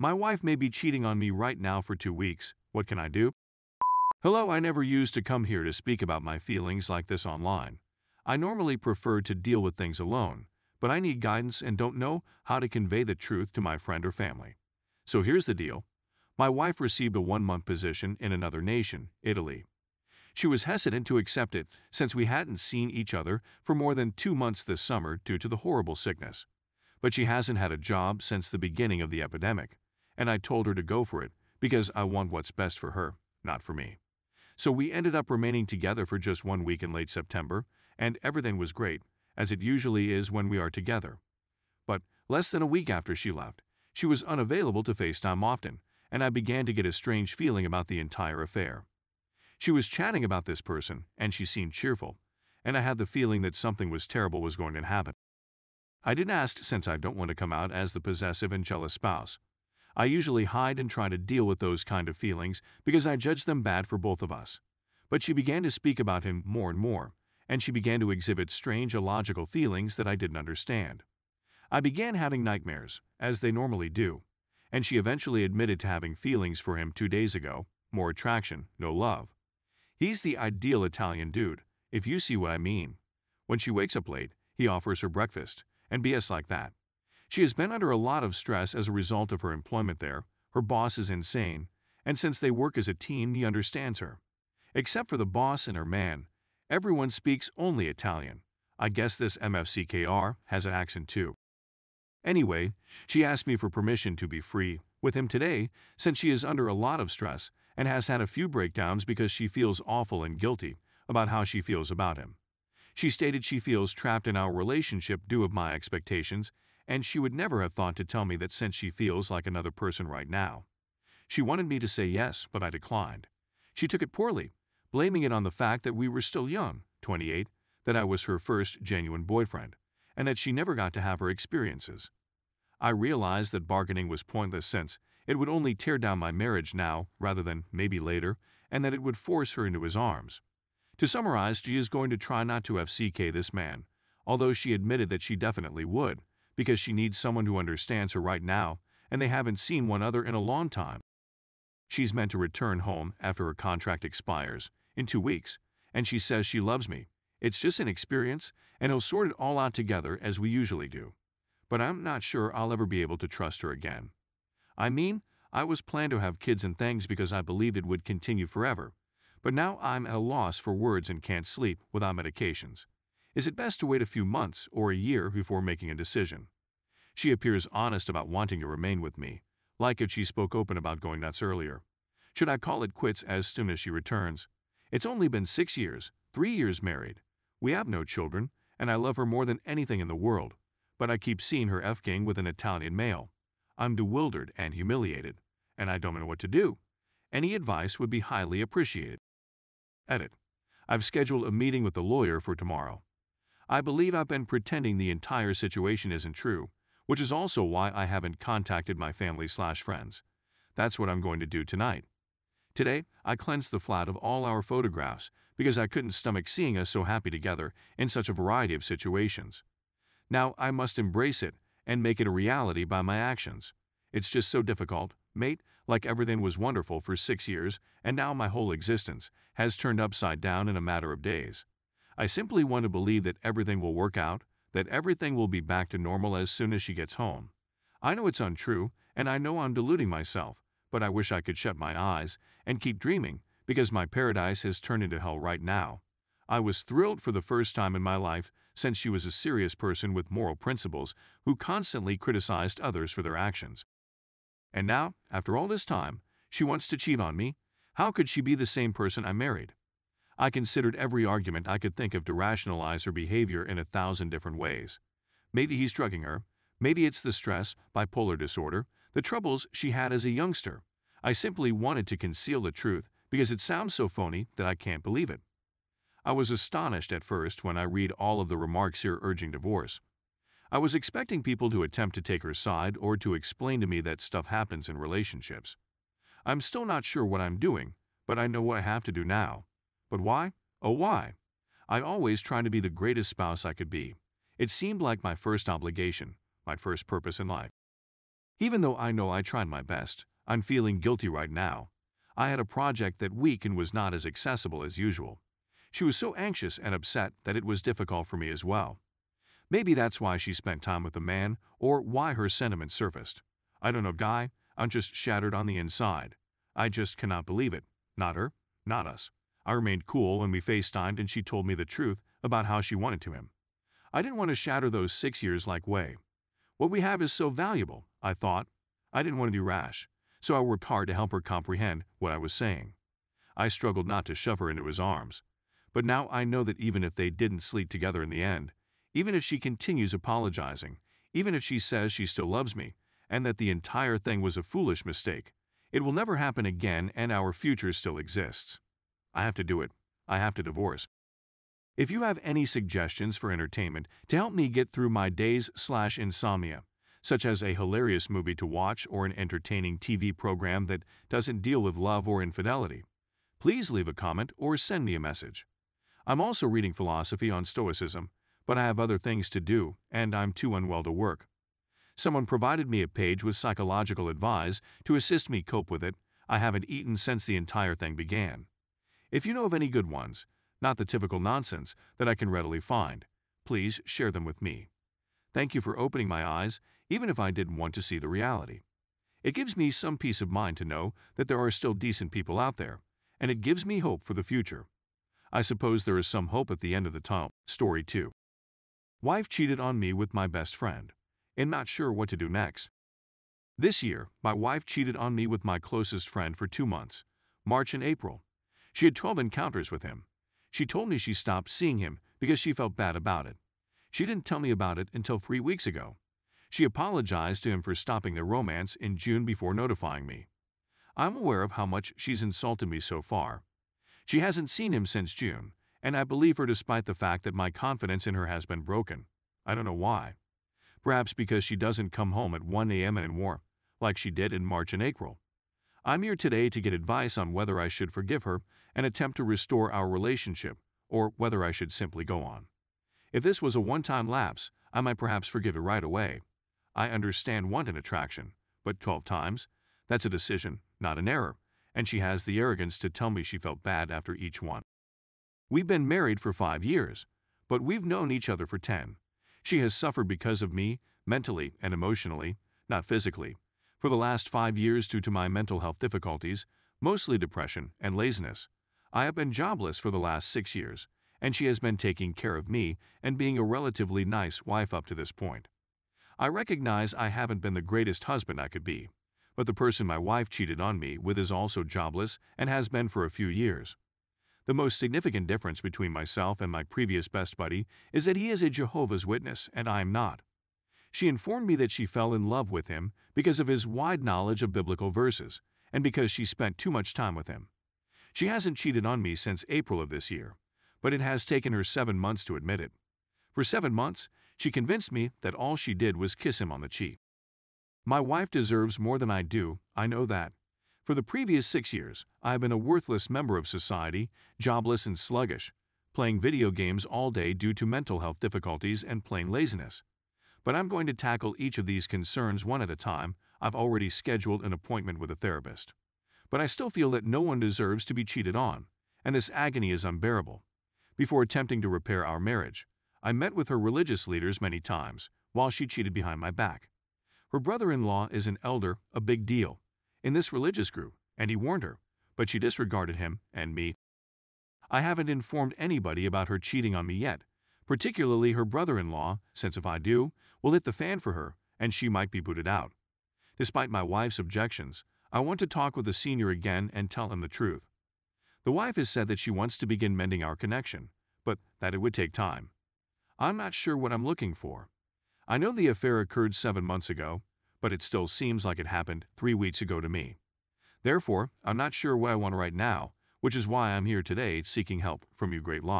My wife may be cheating on me right now for 2 weeks. What can I do? Hello, I never used to come here to speak about my feelings like this online. I normally prefer to deal with things alone, but I need guidance and don't know how to convey the truth to my friend or family. So here's the deal. My wife received a 1-month position in another nation, Italy. She was hesitant to accept it since we hadn't seen each other for more than 2 months this summer due to the horrible sickness. But she hasn't had a job since the beginning of the epidemic, and I told her to go for it because I want what's best for her, not for me. So we ended up remaining together for just 1 week in late September, and everything was great, as it usually is when we are together. But less than a week after she left, she was unavailable to FaceTime often, and I began to get a strange feeling about the entire affair. She was chatting about this person, and she seemed cheerful, and I had the feeling that something was terrible was going to happen. I didn't ask since I don't want to come out as the possessive and jealous spouse. I usually hide and try to deal with those kind of feelings because I judge them bad for both of us. But she began to speak about him more and more, and she began to exhibit strange illogical feelings that I didn't understand. I began having nightmares, as they normally do, and she eventually admitted to having feelings for him 2 days ago, more attraction, no love. He's the ideal Italian dude, if you see what I mean. When she wakes up late, he offers her breakfast, and BS like that. She has been under a lot of stress as a result of her employment there, her boss is insane, and since they work as a team, he understands her. Except for the boss and her man, everyone speaks only Italian. I guess this MFCKR has an accent too. Anyway, she asked me for permission to be free with him today since she is under a lot of stress and has had a few breakdowns because she feels awful and guilty about how she feels about him. She stated she feels trapped in our relationship due to my expectations, and she would never have thought to tell me that since she feels like another person right now. She wanted me to say yes, but I declined. She took it poorly, blaming it on the fact that we were still young, 28, that I was her first genuine boyfriend, and that she never got to have her experiences. I realized that bargaining was pointless since it would only tear down my marriage now rather than maybe later, and that it would force her into his arms. To summarize, she is going to try not to FCK this man, although she admitted that she definitely would, because she needs someone who understands her right now, and they haven't seen one other in a long time. She's meant to return home after her contract expires in 2 weeks, and she says she loves me. It's just an experience, and he'll sort it all out together as we usually do. But I'm not sure I'll ever be able to trust her again. I mean, I was planned to have kids and things because I believed it would continue forever, but now I'm at a loss for words and can't sleep without medications. Is it best to wait a few months or a year before making a decision? She appears honest about wanting to remain with me, like if she spoke open about going nuts earlier. Should I call it quits as soon as she returns? It's only been 6 years, 3 years married. We have no children, and I love her more than anything in the world, but I keep seeing her F-ing with an Italian male. I'm bewildered and humiliated, and I don't know what to do. Any advice would be highly appreciated. Edit. I've scheduled a meeting with the lawyer for tomorrow. I believe I've been pretending the entire situation isn't true, which is also why I haven't contacted my family/friends. That's what I'm going to do tonight. Today, I cleansed the flat of all our photographs because I couldn't stomach seeing us so happy together in such a variety of situations. Now I must embrace it and make it a reality by my actions. It's just so difficult, mate, like everything was wonderful for 6 years and now my whole existence has turned upside down in a matter of days. I simply want to believe that everything will work out, that everything will be back to normal as soon as she gets home. I know it's untrue, and I know I'm deluding myself, but I wish I could shut my eyes and keep dreaming because my paradise has turned into hell right now. I was thrilled for the first time in my life since she was a serious person with moral principles who constantly criticized others for their actions. And now, after all this time, she wants to cheat on me? How could she be the same person I married? I considered every argument I could think of to rationalize her behavior in 1,000 different ways. Maybe he's drugging her. Maybe it's the stress, bipolar disorder, the troubles she had as a youngster. I simply wanted to conceal the truth because it sounds so phony that I can't believe it. I was astonished at first when I read all of the remarks here urging divorce. I was expecting people to attempt to take her side or to explain to me that stuff happens in relationships. I'm still not sure what I'm doing, but I know what I have to do now. But why? Oh, why? I always tried to be the greatest spouse I could be. It seemed like my first obligation, my first purpose in life. Even though I know I tried my best, I'm feeling guilty right now. I had a project that week and was not as accessible as usual. She was so anxious and upset that it was difficult for me as well. Maybe that's why she spent time with the man, or why her sentiments surfaced. I don't know, guy. I'm just shattered on the inside. I just cannot believe it. Not her, not us. I remained cool when we FaceTimed and she told me the truth about how she wanted to him. I didn't want to shatter those 6 years like way. What we have is so valuable, I thought. I didn't want to be rash, so I worked hard to help her comprehend what I was saying. I struggled not to shove her into his arms. But now I know that even if they didn't sleep together in the end, even if she continues apologizing, even if she says she still loves me, and that the entire thing was a foolish mistake, it will never happen again and our future still exists. I have to do it. I have to divorce. If you have any suggestions for entertainment to help me get through my days/insomnia, such as a hilarious movie to watch or an entertaining TV program that doesn't deal with love or infidelity, please leave a comment or send me a message. I'm also reading philosophy on Stoicism, but I have other things to do and I'm too unwell to work. Someone provided me a page with psychological advice to assist me cope with it. I haven't eaten since the entire thing began. If you know of any good ones, not the typical nonsense that I can readily find, please share them with me. Thank you for opening my eyes, even if I didn't want to see the reality. It gives me some peace of mind to know that there are still decent people out there, and it gives me hope for the future. I suppose there is some hope at the end of the tunnel. Story 2. Wife cheated on me with my best friend. I'm not sure what to do next. This year, my wife cheated on me with my closest friend for 2 months, March and April. She had 12 encounters with him. She told me she stopped seeing him because she felt bad about it. She didn't tell me about it until 3 weeks ago. She apologized to him for stopping their romance in June before notifying me. I'm aware of how much she's insulted me so far. She hasn't seen him since June, and I believe her despite the fact that my confidence in her has been broken. I don't know why. Perhaps because she doesn't come home at 1 a.m. anymore, like she did in March and April. I'm here today to get advice on whether I should forgive her and attempt to restore our relationship, or whether I should simply go on. If this was a one-time lapse, I might perhaps forgive it right away. I understand wanting attraction, but 12 times? That's a decision, not an error, and she has the arrogance to tell me she felt bad after each one. We've been married for 5 years, but we've known each other for 10. She has suffered because of me, mentally and emotionally, not physically, for the last 5 years due to my mental health difficulties, mostly depression and laziness. I have been jobless for the last 6 years, and she has been taking care of me and being a relatively nice wife up to this point. I recognize I haven't been the greatest husband I could be, but the person my wife cheated on me with is also jobless and has been for a few years. The most significant difference between myself and my previous best buddy is that he is a Jehovah's Witness and I am not. She informed me that she fell in love with him because of his wide knowledge of biblical verses and because she spent too much time with him. She hasn't cheated on me since April of this year, but it has taken her 7 months to admit it. For 7 months, she convinced me that all she did was kiss him on the cheek. My wife deserves more than I do, I know that. For the previous 6 years, I have been a worthless member of society, jobless and sluggish, playing video games all day due to mental health difficulties and plain laziness. But I'm going to tackle each of these concerns one at a time. I've already scheduled an appointment with a therapist. But I still feel that no one deserves to be cheated on, and this agony is unbearable. Before attempting to repair our marriage, I met with her religious leaders many times, while she cheated behind my back. Her brother-in-law is an elder, a big deal, in this religious group, and he warned her, but she disregarded him and me. I haven't informed anybody about her cheating on me yet, particularly her brother-in-law, since if I do, will hit the fan for her, and she might be booted out. Despite my wife's objections, I want to talk with the senior again and tell him the truth. The wife has said that she wants to begin mending our connection, but that it would take time. I'm not sure what I'm looking for. I know the affair occurred 7 months ago, but it still seems like it happened 3 weeks ago to me. Therefore, I'm not sure what I want right now, which is why I'm here today seeking help from you great lot.